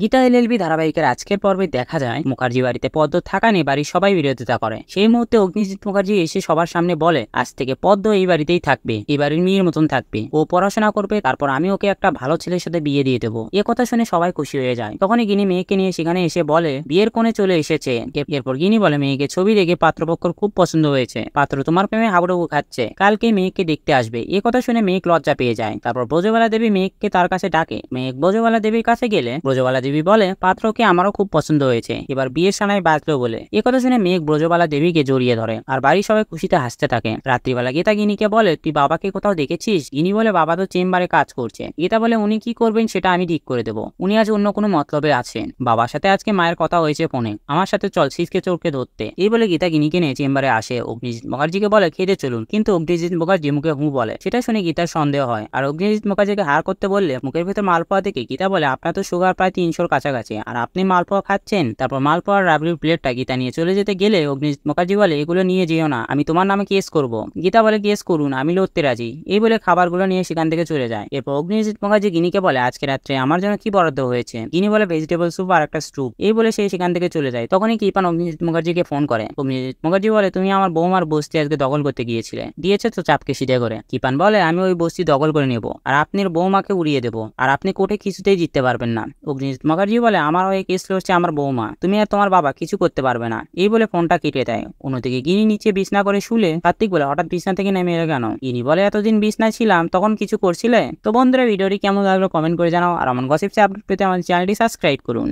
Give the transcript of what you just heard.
Gita LLB ধারাবাহিকের আজকের পর্বে দেখা যায় মুখার্জি বাড়িতে পদ্ম থাকা নিয়ে বাড়ির সবাই বিরোধিতা করে। সেই মুহূর্তে অগ্নিজিৎ মুখার্জি এসে সবার সামনে বলে, আজ থেকে পদ্ম এই বাড়িতেই থাকবে, এই বাড়ির মেয়ের মতন থাকবে, ও পড়াশোনা করবে, তারপর আমি ওকে একটা ভালো ছেলের সাথে বিয়ে দিয়ে দেবো। এ কথা শুনে সবাই খুশি হয়ে যায়। তখনই গিনি মেয়েকে নিয়ে সেখানে এসে বলে বিয়ের কোণে চলে এসেছে। এরপর গিনি বলে, মেয়েকে ছবি দেখে পাত্রপক্ষর খুব পছন্দ হয়েছে, পাত্র তোমার প্রেমে হাবুডুবু খাচ্ছে, কালকে মেয়েকে দেখতে আসবে। এ কথা শুনে মেঘ লজ্জা পেয়ে যায়। তারপর ব্রজবালা দেবী মেঘকে তার কাছে ডাকে। মেঘ ব্রজবালা দেবীর কাছে গেলে ব্রজবালা দেবী বলে, পাত্রকে আমারও খুব পছন্দ হয়েছে, এবার বিয়ের সানায় বাঁচলো বলে। এ কথা শুনে মেঘ ব্রজবালা দেবীকে জড়িয়ে ধরে আর বাড়ির সবাই খুশিতে হাসতে থাকে। রাত্রিবেলা গীতা গিনিকে বলে, তুই বাবাকে কোথাও দেখেছিস? গিনি বলে, বাবা তো চেম্বারে কাজ করছে। গীতা বলে, উনি কি করবেন সেটা আমি ঠিক করে দেবো, উনি আজ অন্য কোনো মতলবে আছেন। বাবার সাথে আজকে মায়ের কথা হয়েছে ফোনে, আমার সাথে চল শীষকে চোরকে ধরতে। এই বলে গীতা গিনিকে নিয়ে চেম্বারে আসে। অগ্নিজিৎ মুখার্জিকে বলে, খেতে চলুন, কিন্তু অগ্নিজিৎ মুখার্জি মুখে হু বলে। সেটা শুনে গীতার সন্দেহ হয় আর অগ্নিজিৎ মুখার্জিকে হার করতে বললে মুখের ভেতর মালপোয়া থেকে গীতা বলে, আপনার তো সুগার প্রায় 300-র কাছাকাছি আর আপনি মালপোয়া খাচ্ছেন। তারপর মালপোয়ার রাবড়ির প্লেটটা গীতা নিয়ে চলে যেতে গেলে অগ্নিজিৎ মুখার্জি বলে, এগুলো নিয়ে যেও না, আমি তোমার নামে কেস করব। গীতা বলে, কেস করুন, আমি লড়তে রাজি। এই বলে খাবারগুলো নিয়ে সেখান থেকে চলে যায়। এরপর অগ্নিজিৎ মুখার্জি গিনিকে বলে, আজকে রাত্রে আমার জন্য কি বরাদ্দ হয়েছে? গিনি বলে, ভেজিটেবল স্যুপ আর একটা স্টুপ। এই বলে সে সেখান থেকে চলে যায়। তখনই কৃপান অগ্নিজিৎ মুখার্জিকে ফোন করে। অগ্নিজিৎ মুখার্জি বলে, তুমি আমার বৌমার বস্তি আজকে দখল করতে গিয়েছিলে, দিয়েছে তো চাপকে সিধে করে। কৃপান বলে, আমি ওই বস্তি দখল করে নেব আর আপনার বৌমাকে উড়িয়ে দেবো, আর আপনি কোর্টে কিছুতেই জিততে পারবেন না। অগ্নিজিৎ মুখার্জি বলে, আমার ওই কেস লড়ছে আমার বৌমা, তুমি আর তোমার বাবা কিছু করতে পারবে না। এই বলে ফোনটা কেটে দেয়। অন্যদিকে গিনি নিচে বিছনা করে শুলে কার্তিক বলে, হঠাৎ বিছনা থেকে নেমে এলো কেন? গিনি বলে, এতদিন বিছনায় ছিলাম, তখন কিছু করছিলে? তো বন্ধুরা, ভিডিওটি কেমন লাগলো কমেন্ট করে জানাও আর এমন গসিপস আপডেট পেতে আমার চ্যানেলটি সাবস্ক্রাইব করুন।